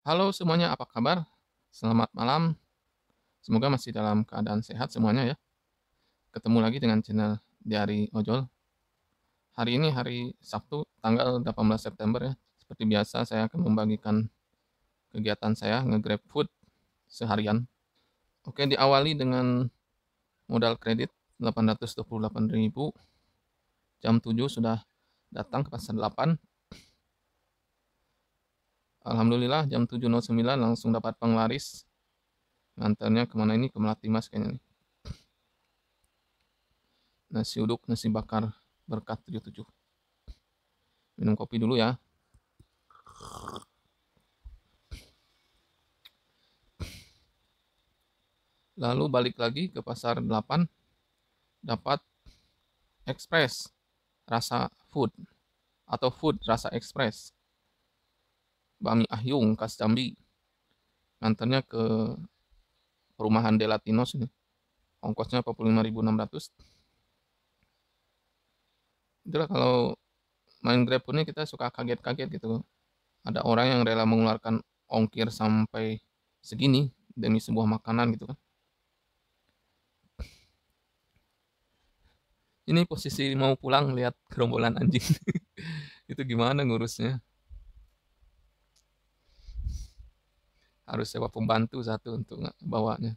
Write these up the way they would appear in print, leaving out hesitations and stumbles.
Halo semuanya, apa kabar? Selamat malam. Semoga masih dalam keadaan sehat semuanya ya. Ketemu lagi dengan channel Diari Ojol. Hari ini hari Sabtu, tanggal 18 September ya. Seperti biasa saya akan membagikan kegiatan saya nge-grab food seharian. Oke, diawali dengan modal kredit 828.000. Jam 7 sudah datang ke pasar 8. Alhamdulillah jam 7.09 langsung dapat penglaris. Nganternya kemana ini? Ke Melati Mas kayaknya nih. Nasi uduk, nasi bakar berkat 77. Minum kopi dulu ya. Lalu balik lagi ke pasar 8, dapat express rasa food atau food rasa express. Bami Ahyung khas Jambi. Nganternya ke perumahan De Latinos ini. Ongkosnya 45.600. Itulah kalau main Grab ini kita suka kaget-kaget gitu. Ada orang yang rela mengeluarkan ongkir sampai segini demi sebuah makanan gitu kan. Ini posisi mau pulang lihat gerombolan anjing. Itu gimana ngurusnya? Harus sewa pembantu satu untuk bawanya.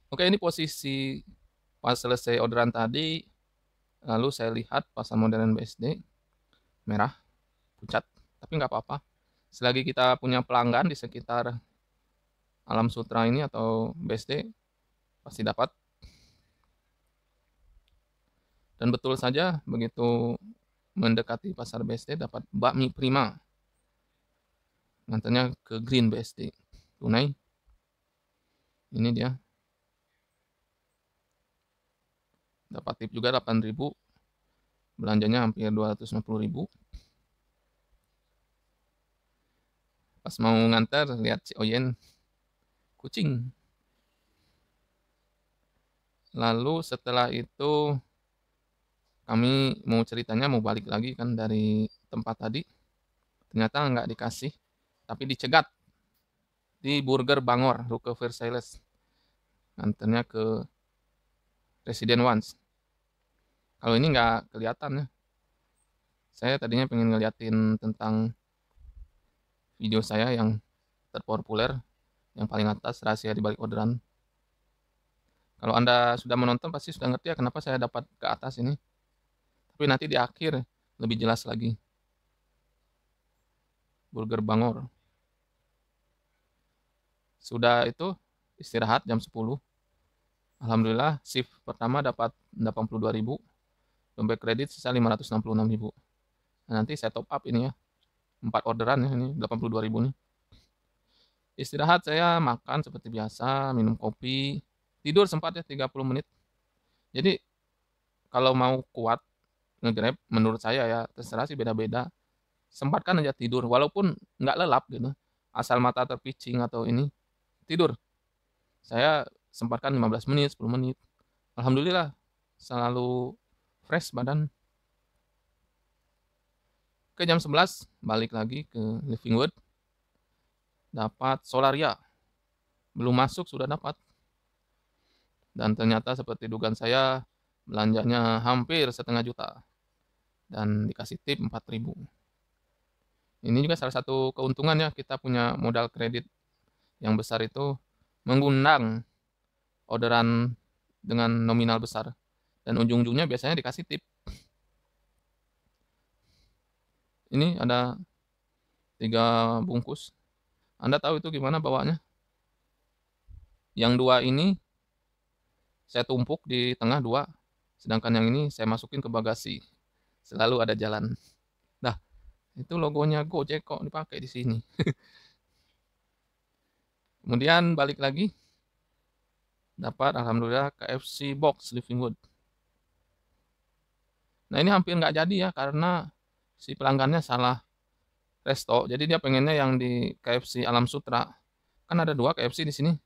Oke, ini posisi pas selesai orderan tadi, lalu saya lihat pasar modern BSD merah, pucat, tapi nggak apa-apa. Selagi kita punya pelanggan di sekitar Alam Sutra ini atau BSD, pasti dapat. Dan betul saja, begitu mendekati pasar BSD, dapat bakmi prima. Nganternya ke Green BSD. Tunai, ini dia. Dapat tip juga 8.000, belanjanya hampir 250.000. Pas mau nganter, lihat si Oyen, kucing. Lalu setelah itu kami mau ceritanya mau balik lagi kan dari tempat tadi. Ternyata nggak dikasih, tapi dicegat di Burger Bangor, Ruko Versailles. Nganternya ke Resident Ones. Kalau ini nggak kelihatan ya. Saya tadinya pengen ngeliatin tentang video saya yang terpopuler, yang paling atas rahasia di balik orderan. Kalau Anda sudah menonton pasti sudah ngerti ya kenapa saya dapat ke atas ini. Tapi nanti di akhir lebih jelas lagi. Burger Bangor. Sudah itu istirahat jam 10. Alhamdulillah shift pertama dapat 82.000. Dompet kredit sisa 566.000. Nah, nanti saya top up ini ya. 4 orderan ya ini 82.000 nih. Istirahat saya makan seperti biasa, minum kopi, tidur sempat ya 30 menit. Jadi kalau mau kuat nge-grab menurut saya ya terserah sih beda-beda. Sempatkan aja tidur walaupun nggak lelap gitu. Asal mata terpicing atau ini tidur. Saya sempatkan 15 menit, 10 menit. Alhamdulillah selalu fresh badan. Ke jam 11 balik lagi ke Livingwood. Dapat Solaria. Belum masuk sudah dapat. Dan ternyata seperti dugaan saya belanjanya hampir 1,5 juta. Dan dikasih tip 4.000. Ini juga salah satu keuntungan ya kita punya modal kredit yang besar itu mengundang orderan dengan nominal besar. Dan ujung-ujungnya biasanya dikasih tip. Ini ada 3 bungkus. Anda tahu itu gimana bawanya? Yang 2 ini saya tumpuk di tengah 2, sedangkan yang ini saya masukin ke bagasi. Selalu ada jalan. Nah, itu logonya Gojek kok dipakai di sini. Kemudian balik lagi, dapat alhamdulillah KFC Box Livingwood. Nah ini hampir nggak jadi ya karena si pelanggannya salah resto. Jadi dia pengennya yang di KFC Alam Sutra. Kan ada 2 KFC di sini.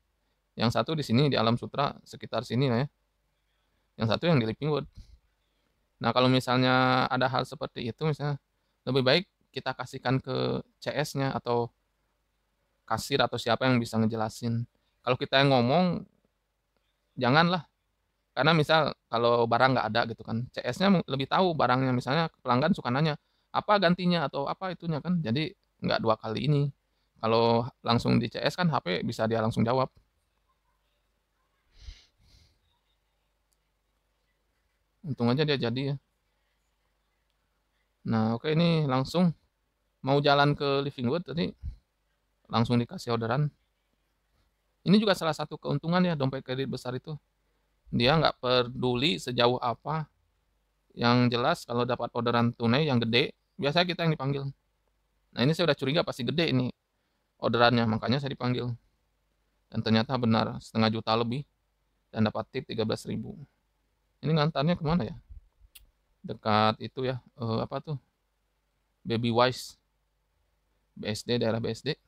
Yang satu di sini di Alam Sutra sekitar sini lah ya. Yang satu yang di Livingwood. Nah kalau misalnya ada hal seperti itu misalnya lebih baik kita kasihkan ke CS-nya atau kasir atau siapa yang bisa ngejelasin. Kalau kita yang ngomong, janganlah. Karena misal kalau barang nggak ada gitu kan, CS-nya lebih tahu barangnya. Misalnya pelanggan suka nanya, apa gantinya atau apa itunya kan. Jadi nggak dua kali ini. Kalau langsung di CS kan HP bisa dia langsung jawab. Untung aja dia jadi ya. Nah oke ini langsung mau jalan ke Living Wood tadi langsung dikasih orderan. Ini juga salah satu keuntungan ya dompet kredit besar itu. Dia nggak peduli sejauh apa. Yang jelas kalau dapat orderan tunai yang gede, biasanya kita yang dipanggil. Nah ini saya udah curiga pasti gede ini orderannya, makanya saya dipanggil. Dan ternyata benar, 500.000 lebih. Dan dapat tip 13.000. Ini ngantarnya kemana ya? Dekat itu ya, apa tuh? Baby Wise. BSD, daerah BSD.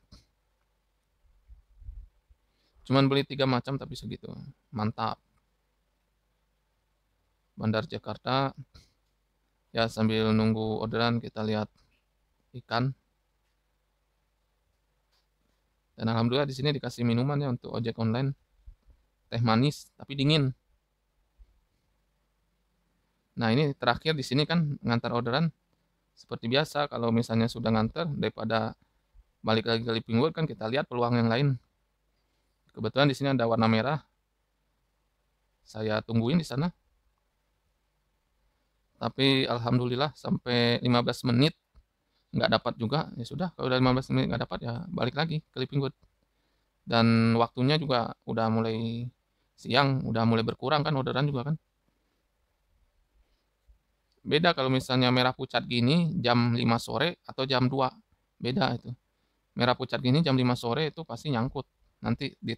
Cuman beli 3 macam tapi segitu. Mantap. Bandar Jakarta. Ya sambil nunggu orderan kita lihat ikan. Dan alhamdulillah di sini dikasih minuman ya untuk ojek online. Teh manis tapi dingin. Nah, ini terakhir di sini kan ngantar orderan seperti biasa kalau misalnya sudah ngantar daripada balik lagi ke Living Wood kan kita lihat peluang yang lain. Kebetulan di sini ada warna merah. Saya tungguin di sana. Tapi alhamdulillah sampai 15 menit nggak dapat juga. Ya sudah, kalau udah 15 menit nggak dapat ya balik lagi ke Living Wood. Dan waktunya juga udah mulai siang, udah mulai berkurang kan orderan juga kan. Beda kalau misalnya merah pucat gini jam 5 sore atau jam 2. Beda itu. Merah pucat gini jam 5 sore itu pasti nyangkut. Nanti di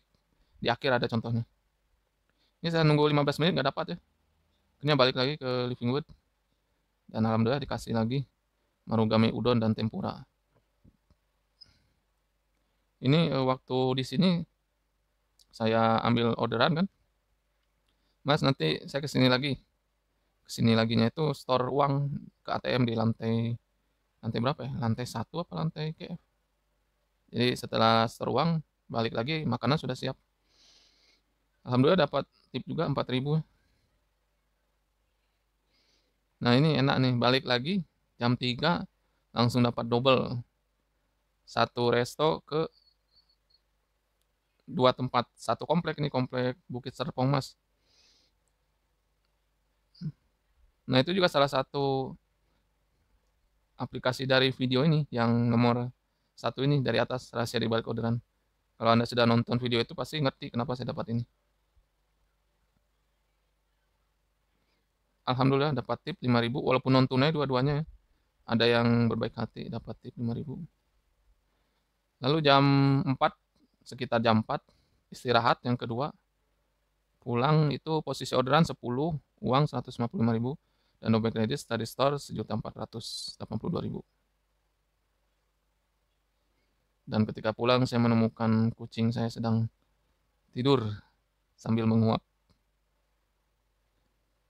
akhir ada contohnya. Ini saya nunggu 15 menit nggak dapat ya. Akhirnya balik lagi ke Living Wood. Dan alhamdulillah dikasih lagi marugame udon dan tempura. Ini waktu di sini saya ambil orderan kan. Mas nanti saya kesini lagi. Kesini laginya itu store uang ke ATM di lantai berapa ya? Lantai 1 apa lantai KF? Jadi setelah store uang balik lagi makanan sudah siap. Alhamdulillah dapat tip juga 4.000. Nah ini enak nih balik lagi jam 3 langsung dapat double. Satu resto ke 2 tempat. Satu komplek ini komplek Bukit Serpong Mas. Nah itu juga salah satu aplikasi dari video ini yang nomor 1 ini dari atas rahasia di balik orderan. Kalau Anda sudah nonton video itu pasti ngerti kenapa saya dapat ini. Alhamdulillah dapat tip 5.000 walaupun non tunai dua-duanya ya. Ada yang berbaik hati dapat tip 5.000. Lalu jam 4 sekitar jam 4 istirahat yang kedua. Pulang itu posisi orderan 10, uang 155.000 dan dompet kredit study store 1.482.000. Dan ketika pulang saya menemukan kucing saya sedang tidur sambil menguap.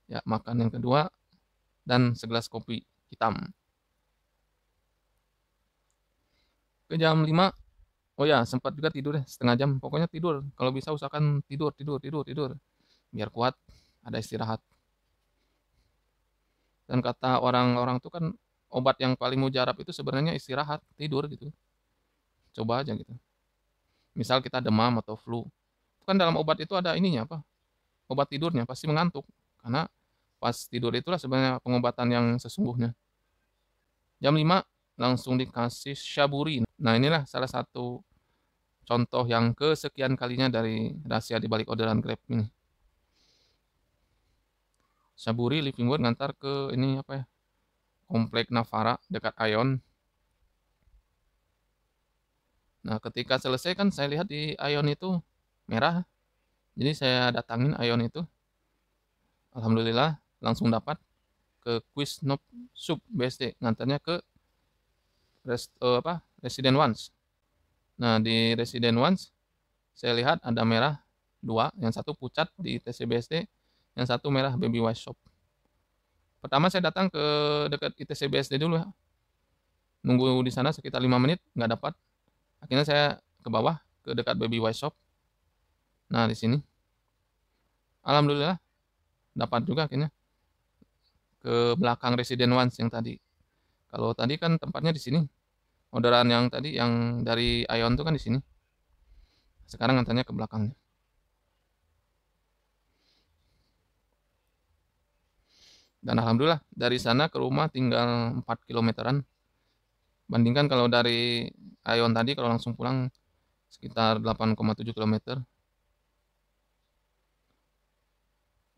Ya, makan yang kedua dan segelas kopi hitam. Ke jam 5, oh ya sempat juga tidur ya, setengah jam. Pokoknya tidur, kalau bisa usahakan tidur, tidur, tidur, tidur. Biar kuat, ada istirahat. Dan kata orang-orang tuh kan obat yang paling mujarab itu sebenarnya istirahat, tidur gitu. Coba aja gitu. Misal kita demam atau flu, kan dalam obat itu ada ininya apa? Obat tidurnya pasti mengantuk. Karena pas tidur itulah sebenarnya pengobatan yang sesungguhnya. Jam 5 langsung dikasih Shaburi. Nah, inilah salah satu contoh yang kesekian kalinya dari rahasia di balik orderan Grab ini. Shaburi Living Wood ngantar ke ini apa ya? Komplek Navara dekat Ion. Nah, ketika selesai kan saya lihat di Ion itu merah. Jadi saya datangin Ion itu. Alhamdulillah langsung dapat ke Quiz Nob Sub BSD ngantarnya ke Resident Ones. Nah, di Resident Ones saya lihat ada merah 2, yang satu pucat di TCBSD, yang satu merah Baby Wise Shop. Pertama saya datang ke dekat ITC BSD dulu ya. nunggu di sana sekitar 5 menit nggak dapat. Akhirnya saya ke bawah, ke dekat Baby White Shop. Nah, di sini alhamdulillah dapat juga akhirnya ke belakang Resident Ones yang tadi. Kalau tadi kan tempatnya di sini. Orderan yang tadi yang dari Ion tuh kan di sini. Sekarang ngantarnya ke belakangnya. Dan alhamdulillah dari sana ke rumah tinggal 4 kilometeran. Bandingkan kalau dari Ion tadi kalau langsung pulang sekitar 8,7 kilometer.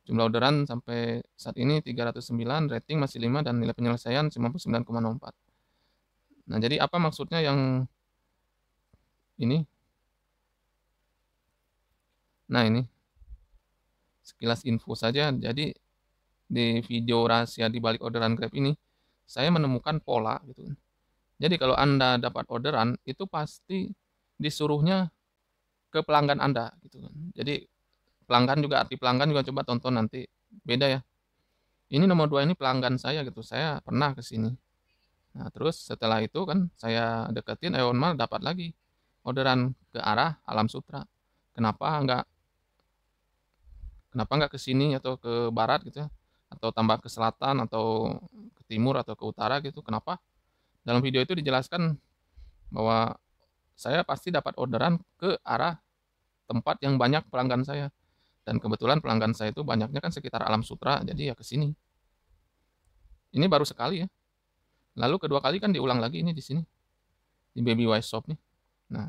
Jumlah orderan sampai saat ini 309, rating masih 5 dan nilai penyelesaian 99,04. Nah, jadi apa maksudnya yang ini? Nah, ini sekilas info saja. Jadi di video rahasia di balik orderan Grab ini, saya menemukan pola gitu. Jadi kalau Anda dapat orderan, itu pasti disuruhnya ke pelanggan Anda gitu kan. Jadi pelanggan juga, arti pelanggan juga coba tonton nanti, beda ya. Ini nomor 2 ini pelanggan saya gitu, saya pernah ke sini. Nah, terus setelah itu kan saya deketin Eonmal, dapat lagi orderan ke arah Alam Sutra. Kenapa nggak kenapa nggak ke sini atau ke barat gitu ya? Atau tambah ke selatan atau ke timur atau ke utara gitu. Kenapa? Dalam video itu dijelaskan bahwa saya pasti dapat orderan ke arah tempat yang banyak pelanggan saya. Dan kebetulan pelanggan saya itu banyaknya kan sekitar Alam Sutra, jadi ya ke sini. Ini baru sekali ya. Lalu kedua kali kan diulang lagi ini di sini, di Baby Wise Shop nih. Nah,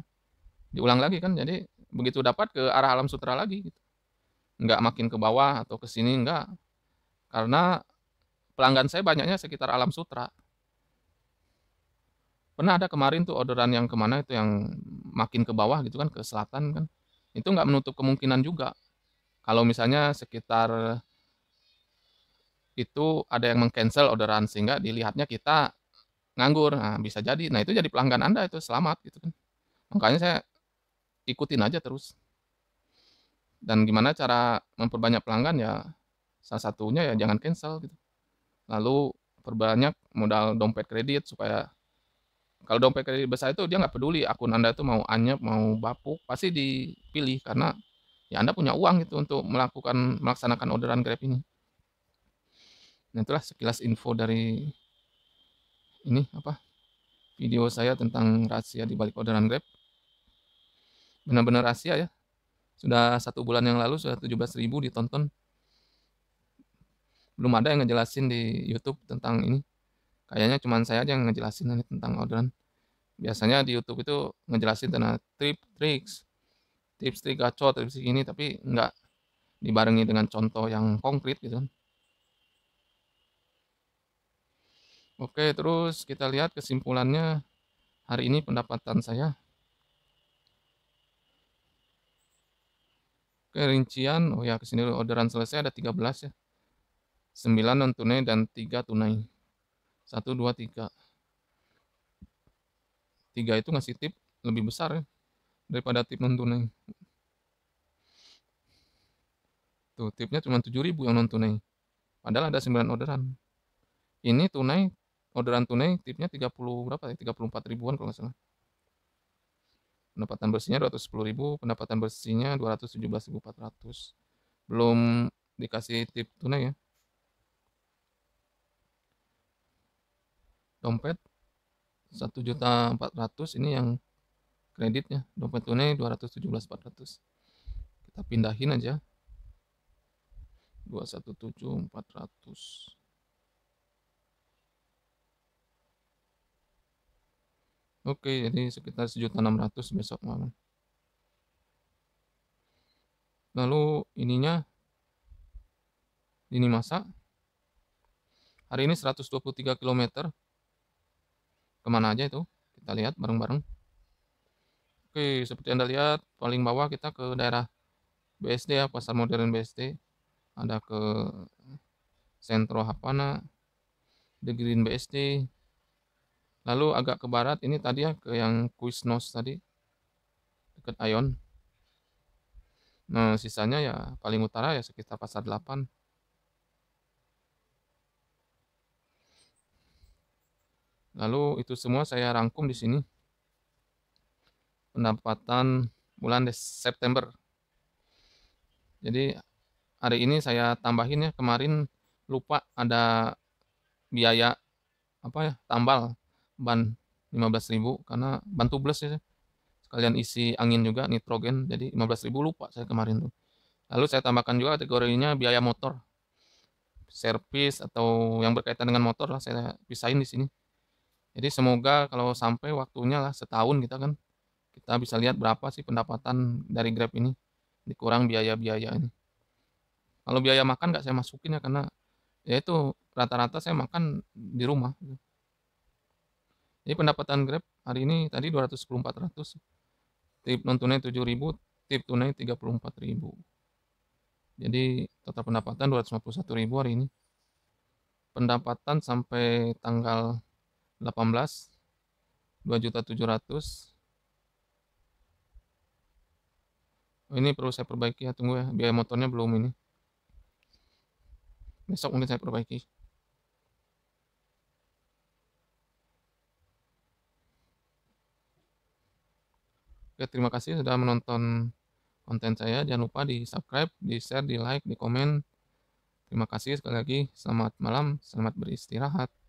diulang lagi kan, jadi begitu dapat ke arah Alam Sutra lagi gitu. Nggak makin ke bawah atau ke sini, nggak. Karena pelanggan saya banyaknya sekitar Alam Sutra. Pernah ada kemarin tuh orderan yang kemana itu yang makin ke bawah gitu kan, ke selatan kan. Itu nggak menutup kemungkinan juga. Kalau misalnya sekitar itu ada yang meng-cancel orderan sehingga dilihatnya kita nganggur. Nah, bisa jadi. Nah, itu jadi pelanggan Anda itu selamat gitu kan. Makanya saya ikutin aja terus. Dan gimana cara memperbanyak pelanggan ya salah satunya ya jangan cancel gitu. Lalu perbanyak modal dompet kredit supaya kalau dompet kredit besar itu dia nggak peduli akun Anda itu mau anyep, mau bapuk, pasti dipilih karena ya Anda punya uang gitu untuk melaksanakan orderan Grab ini. Nah, itulah sekilas info dari ini apa video saya tentang rahasia di balik orderan Grab. Benar-benar rahasia ya. Sudah 1 bulan yang lalu sudah 17.000 ditonton. Belum ada yang ngejelasin di YouTube tentang ini. Kayaknya cuma saya aja yang ngejelasin ini tentang orderan. Biasanya di YouTube itu ngejelasin tentang tips trik gacor, tips ini, tapi nggak dibarengi dengan contoh yang konkret gitu kan. Oke, terus kita lihat kesimpulannya hari ini pendapatan saya. Oke, rincian, oh ya kesini orderan selesai ada 13 ya. 9 non tunai dan 3 tunai. 1, 2, 3. 3 itu ngasih tip lebih besar ya daripada tip non tunai. Tuh, tipnya cuma 7.000 yang non tunai. Padahal ada 9 orderan. Ini tunai, orderan tunai tipnya 30 berapa ya? 34 ribuan kalau nggak salah. Pendapatan bersihnya 210.000, pendapatan bersihnya 217.400. Belum dikasih tip tunai ya. Dompet 1.400.000 ini yang kreditnya. Dompet tunai 217.400. Kita pindahin aja. 217.400. Oke, jadi sekitar 1.600.000 besok malam. Lalu ininya lini masa hari ini 123 km. Kemana aja itu? Kita lihat bareng-bareng. Oke, seperti Anda lihat paling bawah kita ke daerah BSD ya, Pasar Modern BSD. Ada ke Sentro Hapana, The Green BSD. Lalu agak ke barat ini tadi ya ke yang Quiznos tadi dekat Ion. Nah, sisanya ya paling utara ya sekitar Pasar 8. Lalu itu semua saya rangkum di sini. Pendapatan bulan September. Jadi hari ini saya tambahin ya, kemarin lupa ada biaya apa ya, tambal ban 15.000 karena ban tubles ya. Sekalian isi angin juga nitrogen, jadi 15.000 lupa saya kemarin tuh. Lalu saya tambahkan juga kategorinya biaya motor, servis atau yang berkaitan dengan motor lah saya pisahin di sini. Jadi semoga kalau sampai waktunya lah setahun kita kan kita bisa lihat berapa sih pendapatan dari Grab ini dikurang biaya-biaya ini. Kalau biaya makan nggak saya masukin ya karena ya itu rata-rata saya makan di rumah. Jadi pendapatan Grab hari ini tadi 210.400, tip non tunai 7.000, tip tunai 34.000. Jadi total pendapatan 251.000 hari ini. Pendapatan sampai tanggal 18 2.700.000. Oh, ini perlu saya perbaiki ya, tunggu ya, biaya motornya belum ini. Besok mungkin saya perbaiki. Oke, terima kasih sudah menonton konten saya. Jangan lupa di subscribe, di share, di like, di komen. Terima kasih sekali lagi. Selamat malam, selamat beristirahat.